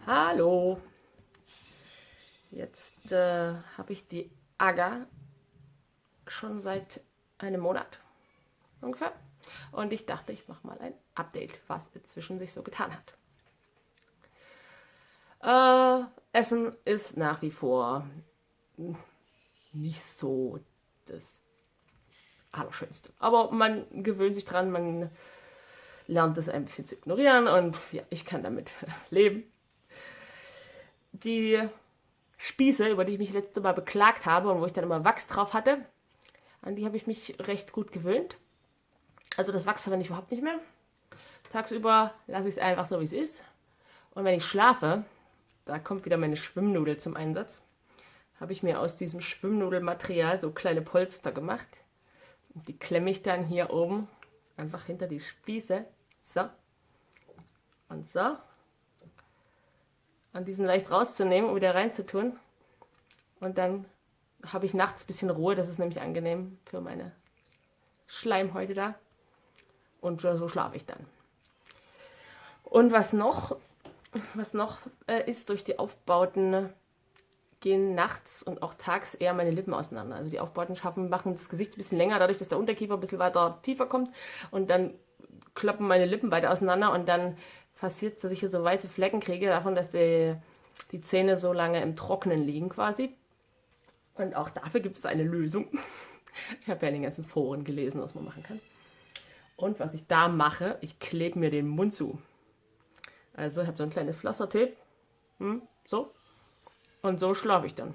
Hallo, jetzt habe ich die Aga schon seit einem Monat ungefähr und ich dachte, ich mache mal ein Update, was inzwischen sich so getan hat. Essen ist nach wie vor nicht so das Allerschönste, aber man gewöhnt sich dran, man lernt es ein bisschen zu ignorieren und ja, ich kann damit leben. Die Spieße, über die ich mich letztes Mal beklagt habe und wo ich dann immer Wachs drauf hatte, an die habe ich mich recht gut gewöhnt. Also das Wachs verwende ich überhaupt nicht mehr. Tagsüber lasse ich es einfach so, wie es ist. Und wenn ich schlafe, da kommt wieder meine Schwimmnudel zum Einsatz, habe ich mir aus diesem Schwimmnudelmaterial so kleine Polster gemacht. Und die klemme ich dann hier oben einfach hinter die Spieße. So. Und so. Und diesen leicht rauszunehmen und wieder reinzutun. Und dann habe ich nachts ein bisschen Ruhe, das ist nämlich angenehm für meine Schleimhäute da. Und so schlafe ich dann. Und was noch ist, durch die Aufbauten gehen nachts und auch tags eher meine Lippen auseinander. Also die Aufbauten machen das Gesicht ein bisschen länger, dadurch, dass der Unterkiefer ein bisschen weiter tiefer kommt. Und dann kloppen meine Lippen weiter auseinander und dann passiert, dass ich hier so weiße Flecken kriege, davon, dass die Zähne so lange im Trocknen liegen quasi. Und auch dafür gibt es eine Lösung. Ich habe ja in den ganzen Foren gelesen, was man machen kann. Und was ich da mache, ich klebe mir den Mund zu. Also ich habe so ein kleines Pflastertape. So. Und so schlafe ich dann.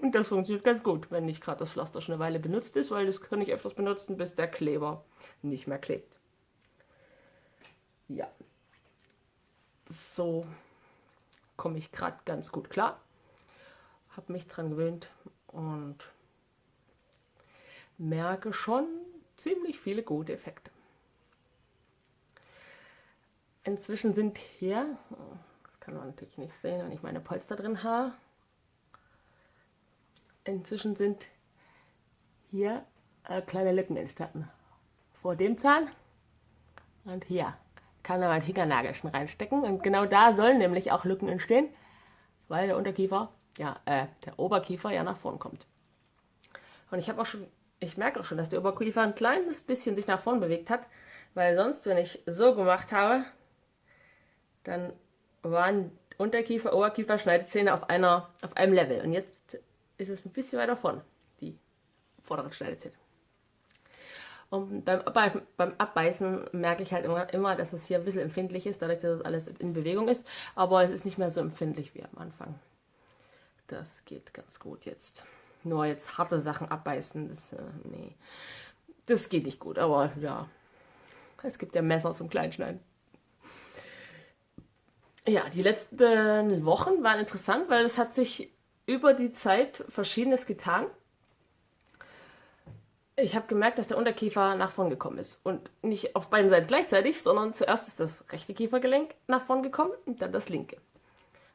Und das funktioniert ganz gut, wenn nicht gerade das Pflaster schon eine Weile benutzt ist, weil das kann ich öfters benutzen, bis der Kleber nicht mehr klebt. Ja. So komme ich gerade ganz gut klar. Habe mich dran gewöhnt und merke schon ziemlich viele gute Effekte. Inzwischen sind hier, das kann man natürlich nicht sehen, wenn ich meine Polster drin habe, inzwischen sind hier kleine Lücken entstanden. Vor dem Zahn und hier kann man meinen Fingernagel schon reinstecken und genau da sollen nämlich auch Lücken entstehen, weil der Unterkiefer, der Oberkiefer ja nach vorn kommt. Und ich merke auch schon, dass der Oberkiefer ein kleines bisschen sich nach vorn bewegt hat, weil sonst, wenn ich so gemacht habe, dann waren Unterkiefer, Oberkiefer, Schneidezähne auf einem Level. Und jetzt ist es ein bisschen weiter vorn, die vorderen Schneidezähne. Und beim Abbeißen merke ich halt immer, dass es hier ein bisschen empfindlich ist, dadurch, dass es alles in Bewegung ist. Aber es ist nicht mehr so empfindlich wie am Anfang. Das geht ganz gut jetzt. Nur jetzt harte Sachen abbeißen, nee, das geht nicht gut. Aber ja, es gibt ja Messer zum Kleinschneiden. Ja, die letzten Wochen waren interessant, weil es hat sich über die Zeit Verschiedenes getan. Ich habe gemerkt, dass der Unterkiefer nach vorn gekommen ist. Und nicht auf beiden Seiten gleichzeitig, sondern zuerst ist das rechte Kiefergelenk nach vorn gekommen und dann das linke.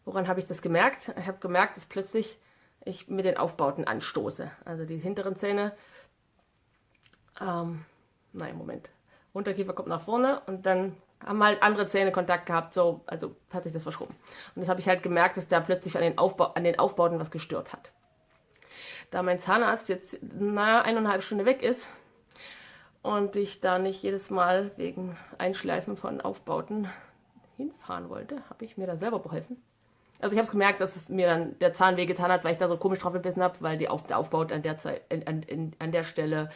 Woran habe ich das gemerkt? Ich habe gemerkt, dass plötzlich ich mit den Aufbauten anstoße. Also die hinteren Zähne, Moment. Unterkiefer kommt nach vorne und dann haben halt andere Zähne Kontakt gehabt, so, also hat sich das verschoben. Und das habe ich halt gemerkt, dass da plötzlich an den Aufbauten was gestört hat. Da mein Zahnarzt jetzt 1,5 Stunden weg ist und ich da nicht jedes Mal wegen Einschleifen von Aufbauten hinfahren wollte, habe ich mir da selber beholfen. Also ich habe es gemerkt, dass es mir dann der Zahn wehgetan hat, weil ich da so komisch drauf gebissen habe, weil der Aufbaut an der Stelle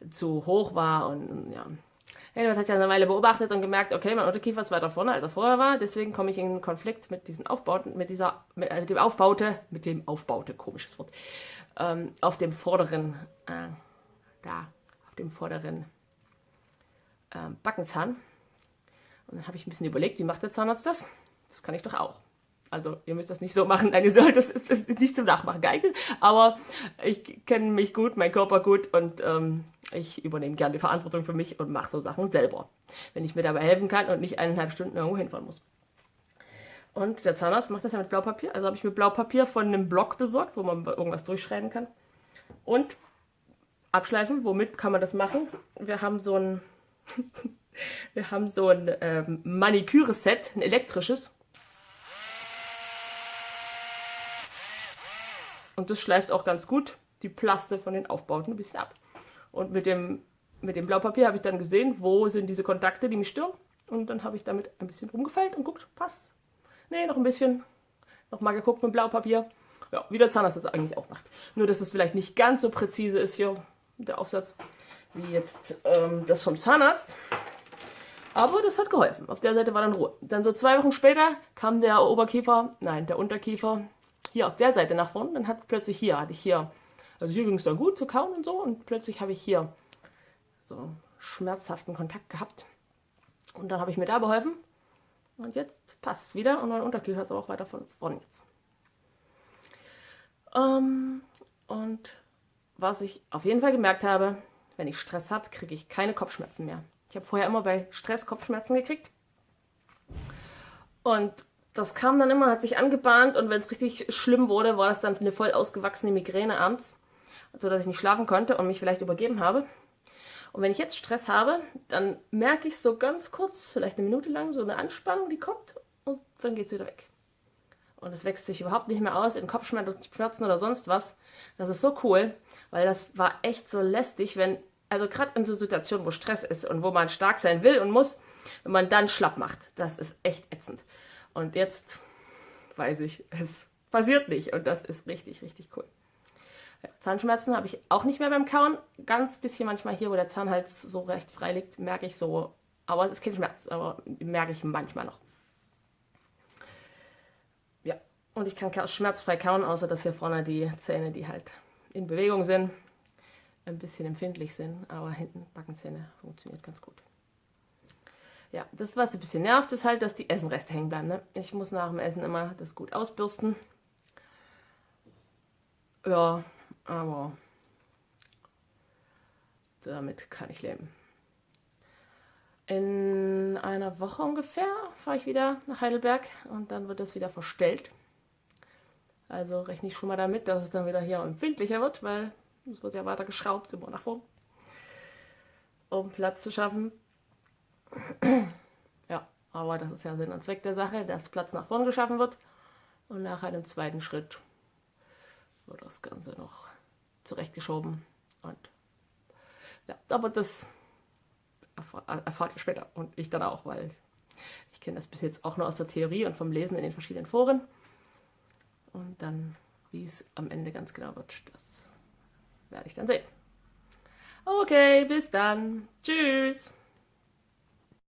zu hoch war und ja. Das hat ja eine Weile beobachtet und gemerkt, okay, mein Unterkiefer ist weiter vorne, als er vorher war, deswegen komme ich in Konflikt mit diesen Aufbauten, mit dem Aufbaute, komisches Wort, auf dem vorderen, Backenzahn. Und dann habe ich ein bisschen überlegt, wie macht der Zahnarzt das? Das kann ich doch auch. Also ihr müsst das nicht so machen, nein, ihr sollt das nicht zum Nachmachen geeignet, aber ich kenne mich gut, meinen Körper gut und ich übernehme gerne die Verantwortung für mich und mache so Sachen selber, wenn ich mir dabei helfen kann und nicht 1,5 Stunden irgendwo hinfahren muss. Und der Zahnarzt macht das ja mit Blaupapier, also habe ich mir Blaupapier von einem Block besorgt, wo man irgendwas durchschreiben kann und abschleifen, womit kann man das machen? Wir haben so ein Maniküre-Set, ein elektrisches. Und das schleift auch ganz gut die Plaste von den Aufbauten ein bisschen ab. Und mit dem Blaupapier habe ich dann gesehen, wo sind diese Kontakte, die mich stören. Und dann habe ich damit ein bisschen rumgefeilt und guckt, passt. Nee, noch ein bisschen. Nochmal geguckt mit Blaupapier. Ja, wie der Zahnarzt das eigentlich auch macht. Nur, dass es vielleicht nicht ganz so präzise ist hier, der Aufsatz, wie jetzt das vom Zahnarzt. Aber das hat geholfen. Auf der Seite war dann Ruhe. Dann so 2 Wochen später kam der Unterkiefer hier auf der Seite nach vorne. Dann hatte ich hier, also hier ging es dann gut zu kauen und so. Und plötzlich habe ich hier so schmerzhaften Kontakt gehabt. Und dann habe ich mir da beholfen. Und jetzt passt es wieder. Und mein Unterkiefer ist aber auch weiter von vorne jetzt. Und was ich auf jeden Fall gemerkt habe, wenn ich Stress habe, kriege ich keine Kopfschmerzen mehr. Ich habe vorher immer bei Stress Kopfschmerzen gekriegt. Und das kam dann immer, hat sich angebahnt und wenn es richtig schlimm wurde, war das dann eine voll ausgewachsene Migräne abends, sodass ich nicht schlafen konnte und mich vielleicht übergeben habe. Und wenn ich jetzt Stress habe, dann merke ich so ganz kurz, vielleicht eine Minute lang, so eine Anspannung, die kommt und dann geht es wieder weg. Und es wächst sich überhaupt nicht mehr aus in Kopfschmerzen oder sonst was. Das ist so cool, weil das war echt so lästig, also gerade in so Situationen, wo Stress ist und wo man stark sein will und muss, wenn man dann schlapp macht. Das ist echt ätzend. Und jetzt weiß ich, es passiert nicht und das ist richtig, richtig cool. Ja, Zahnschmerzen habe ich auch nicht mehr beim Kauen. Ganz bisschen manchmal hier, wo der Zahnhals so recht frei liegt, merke ich so. Aber es ist kein Schmerz, aber merke ich manchmal noch. Ja, und ich kann schmerzfrei kauen, außer dass hier vorne die Zähne, die halt in Bewegung sind, ein bisschen empfindlich sind. Aber hinten Backenzähne funktioniert ganz gut. Ja, das, was ein bisschen nervt, ist halt, dass die Essenreste hängen bleiben. Ne? Ich muss nach dem Essen immer das gut ausbürsten. Ja, aber damit kann ich leben. In einer Woche ungefähr fahre ich wieder nach Heidelberg und dann wird das wieder verstellt. Also rechne ich schon mal damit, dass es dann wieder hier empfindlicher wird, weil es wird ja weiter geschraubt, immer nach vorn, um Platz zu schaffen. Ja, aber das ist ja Sinn und Zweck der Sache, dass Platz nach vorn geschaffen wird und nach einem zweiten Schritt wird das Ganze noch zurechtgeschoben. Und ja, aber das erfahrt ihr später und ich dann auch, weil ich kenne das bis jetzt auch nur aus der Theorie und vom Lesen in den verschiedenen Foren. Und dann, wie es am Ende ganz genau wird, das werde ich dann sehen. Okay, bis dann. Tschüss.